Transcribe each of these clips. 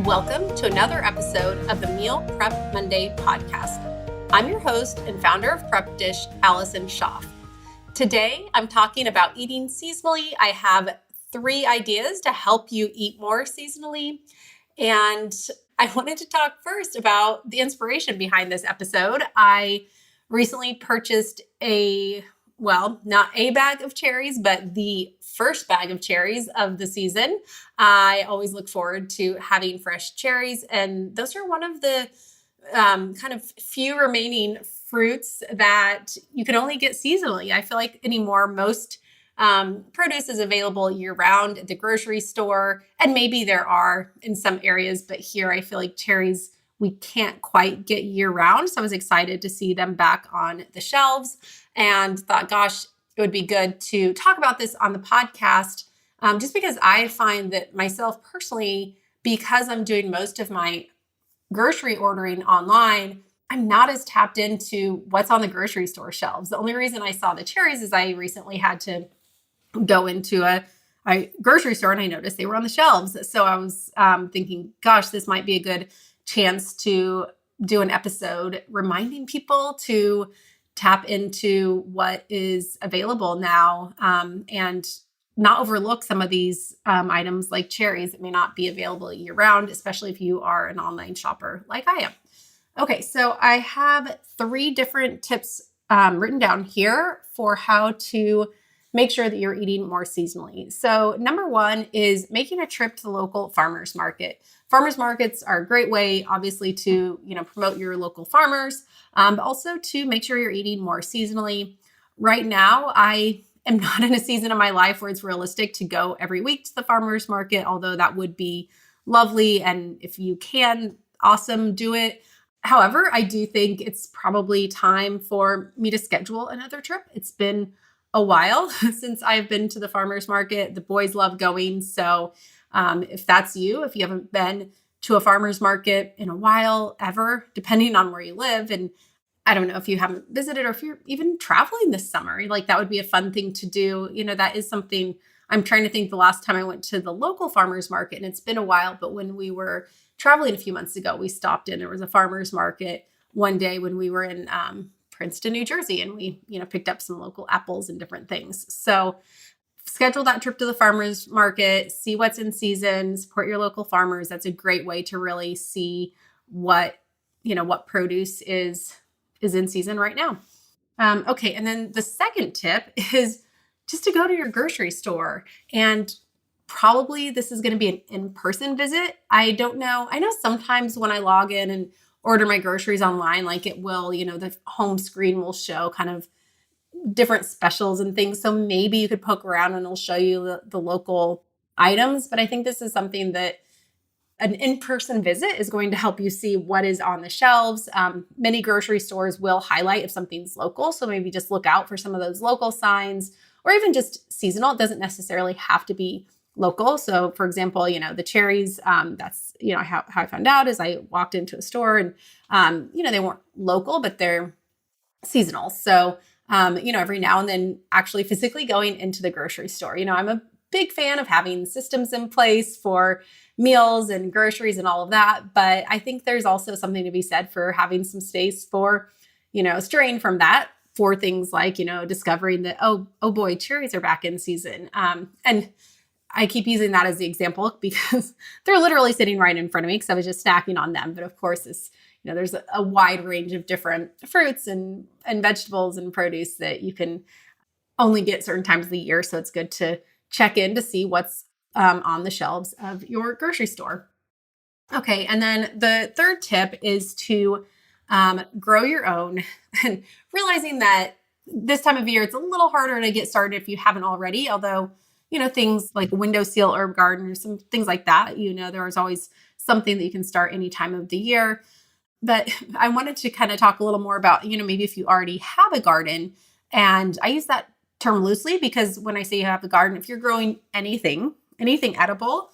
Welcome to another episode of the Meal Prep Monday podcast. I'm your host and founder of Prep Dish, Allison Schaaf. Today, I'm talking about eating seasonally. I have 3 ideas to help you eat more seasonally. And I wanted to talk first about the inspiration behind this episode. I recently purchased not a bag of cherries, but the first bag of cherries of the season. I always look forward to having fresh cherries, and those are one of the kind of few remaining fruits that you can only get seasonally. I feel like anymore, most produce is available year round at the grocery store, and maybe there are in some areas, but here I feel like cherries we can't quite get year round. So I was excited to see them back on the shelves and thought, gosh, it would be good to talk about this on the podcast, just because I find that myself personally, because I'm doing most of my grocery ordering online, I'm not as tapped into what's on the grocery store shelves. The only reason I saw the cherries is I recently had to go into a grocery store and I noticed they were on the shelves. So I was thinking, gosh, this might be a good chance to do an episode reminding people to tap into what is available now and not overlook some of these items like cherries that may not be available year round, especially if you are an online shopper like I am. Okay, so I have 3 different tips written down here for how to make sure that you're eating more seasonally. So number 1 is making a trip to the local farmers market. Farmers markets are a great way, obviously, to promote your local farmers, but also to make sure you're eating more seasonally. Right now, I am not in a season of my life where it's realistic to go every week to the farmers market, although that would be lovely. And if you can, awesome, do it. However, I do think it's probably time for me to schedule another trip. It's been a while since I've been to the farmers market. The boys love going. So if that's you, if you haven't been to a farmer's market in a while, ever, depending on where you live, and I don't know if you haven't visited or if you're even traveling this summer, like that would be a fun thing to do. That is something I'm trying to think the last time I went to the local farmer's market, and it's been a while, but when we were traveling a few months ago, we stopped in. There was a farmer's market one day when we were in Princeton, New Jersey, and we, picked up some local apples and different things. So schedule that trip to the farmer's market, see what's in season, support your local farmers. That's a great way to really see what produce is in season right now. Okay. And then the second tip is just to go to your grocery store, and probably this is going to be an in-person visit. I don't know. I know sometimes when I log in and order my groceries online, like it will, the home screen will show kind of different specials and things. So maybe you could poke around and it'll show you the local items. But I think this is something that an in-person visit is going to help you see what is on the shelves. Many grocery stores will highlight if something's local. So maybe just look out for some of those local signs, or even just seasonal. It doesn't necessarily have to be local. So for example, the cherries, that's, how I found out is I walked into a store and, they weren't local, but they're seasonal. So, every now and then actually physically going into the grocery store, I'm a big fan of having systems in place for meals and groceries and all of that. But I think there's also something to be said for having some space for, straying from that for things like, discovering that, oh boy, cherries are back in season. And I keep using that as the example because they're literally sitting right in front of me because I was just snacking on them. But of course, it's, there's a wide range of different fruits and vegetables and produce that you can only get certain times of the year. So it's good to check in to see what's on the shelves of your grocery store. Okay. And then the third tip is to grow your own, and realizing that this time of year, it's a little harder to get started if you haven't already, although things like windowsill herb garden or some things like that, there's always something that you can start any time of the year. But I wanted to kind of talk a little more about, maybe if you already have a garden, and I use that term loosely because when I say you have a garden, if you're growing anything edible,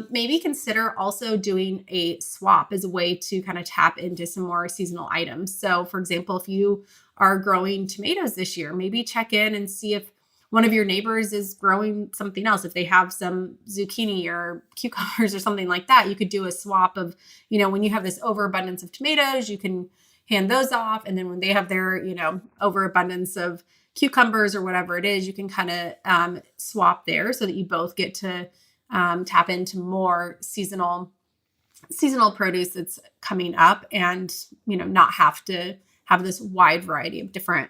maybe consider also doing a swap as a way to kind of tap into some more seasonal items. So for example, if you are growing tomatoes this year, maybe check in and see if one of your neighbors is growing something else. If they have some zucchini or cucumbers or something like that, you could do a swap of, when you have this overabundance of tomatoes, you can hand those off. And then when they have their, overabundance of cucumbers or whatever it is, you can kind of swap there so that you both get to tap into more seasonal produce that's coming up and, not have to have this wide variety of different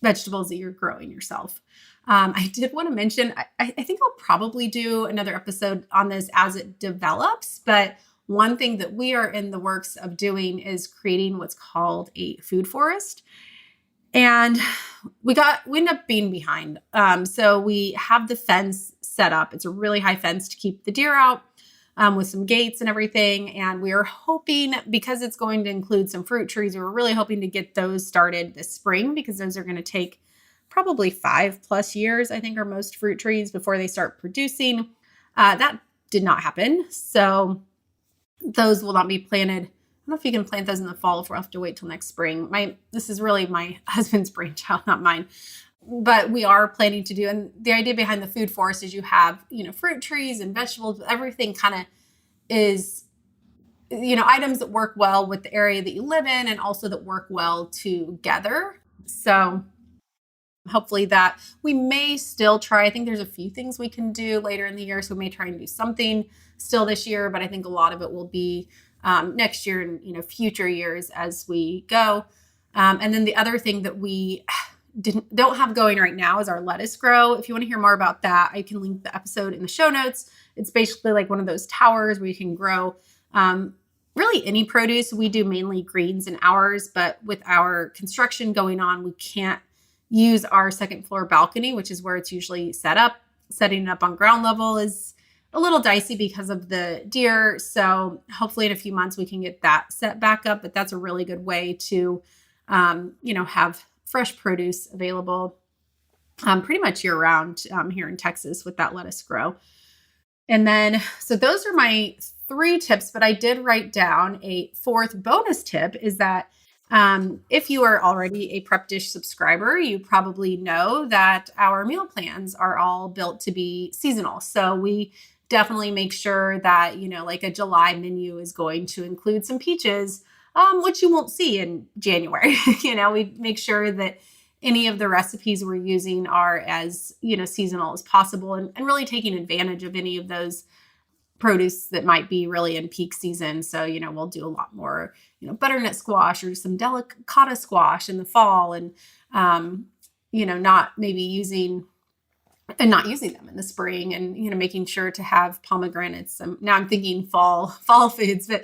vegetables that you're growing yourself. I did want to mention, I think I'll probably do another episode on this as it develops, but one thing that we are in the works of doing is creating what's called a food forest. And we end up being behind. So we have the fence set up. It's a really high fence to keep the deer out with some gates and everything. And we are hoping, because it's going to include some fruit trees, we're really hoping to get those started this spring, because those are going to take probably 5+ years, I think, are most fruit trees before they start producing. That did not happen. So those will not be planted. I don't know if you can plant those in the fall, if we'll have to wait till next spring. This is really my husband's brainchild, not mine. But we are planning to do, and the idea behind the food forest is you have, fruit trees and vegetables, everything kind of is, items that work well with the area that you live in and also that work well together. So hopefully that we may still try. I think there's a few things we can do later in the year. So we may try and do something still this year, but I think a lot of it will be next year and, future years as we go. And then the other thing that we don't have going right now is our lettuce grow. If you want to hear more about that, I can link the episode in the show notes. It's basically like one of those towers where you can grow really any produce. We do mainly greens in ours, but with our construction going on, we can't use our second floor balcony, which is where it's usually set up. Setting it up on ground level is a little dicey because of the deer. So hopefully in a few months we can get that set back up, but that's a really good way to, have fresh produce available pretty much year round here in Texas with that lettuce grow. And then, so those are my 3 tips, but I did write down a 4th bonus tip is that if you are already a Prep Dish subscriber, you probably know that our meal plans are all built to be seasonal. So we definitely make sure that, like a July menu is going to include some peaches, which you won't see in January. We make sure that any of the recipes we're using are as, seasonal as possible and really taking advantage of any of those produce that might be really in peak season. So, we'll do a lot more, butternut squash or some delicata squash in the fall and, not using them in the spring and, making sure to have pomegranates. Now I'm thinking fall foods, but,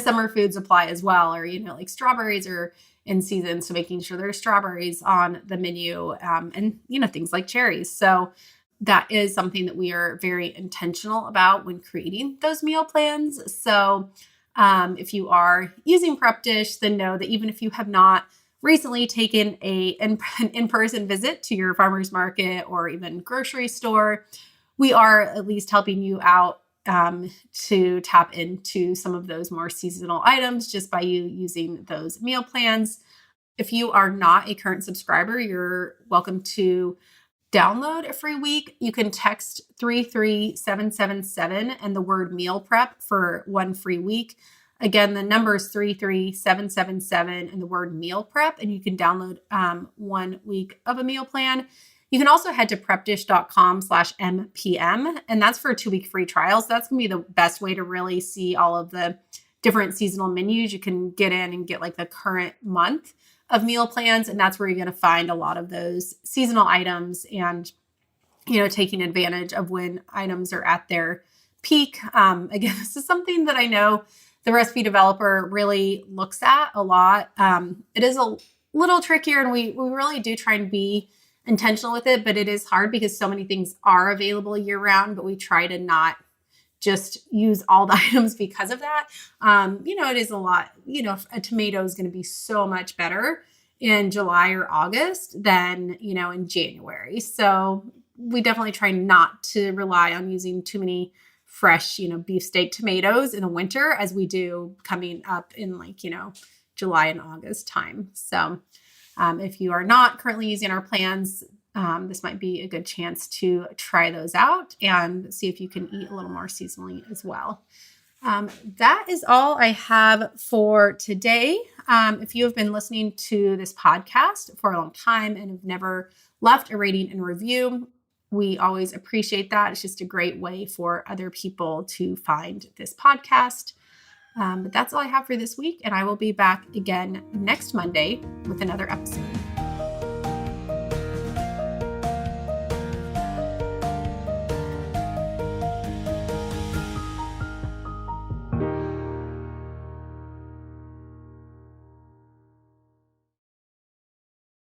summer foods apply as well, or, like strawberries are in season. So making sure there's strawberries on the menu and, things like cherries. So that is something that we are very intentional about when creating those meal plans. So if you are using Prep Dish, then know that even if you have not recently taken an in-person visit to your farmer's market or even grocery store, we are at least helping you out to tap into some of those more seasonal items just by you using those meal plans. If you are not a current subscriber, you're welcome to download a free week. You can text 33777 and the word meal prep for 1 free week. Again, the number is 33777 and the word meal prep, and you can download 1 week of a meal plan. You can also head to prepdish.com/MPM, and that's for a 2-week free trial. So that's going to be the best way to really see all of the different seasonal menus. You can get in and get like the current month of meal plans, and that's where you're going to find a lot of those seasonal items and, taking advantage of when items are at their peak. Again, this is something that I know the recipe developer really looks at a lot. It is a little trickier, and we really do try and be intentional with it, but it is hard because so many things are available year round, but we try to not just use all the items because of that. It is a lot, a tomato is going to be so much better in July or August than, in January. So we definitely try not to rely on using too many fresh, beefsteak tomatoes in the winter as we do coming up in July and August time. So if you are not currently using our plans, this might be a good chance to try those out and see if you can eat a little more seasonally as well. That is all I have for today. If you have been listening to this podcast for a long time and have never left a rating and review, we always appreciate that. It's just a great way for other people to find this podcast. But that's all I have for this week, and I will be back again next Monday with another episode.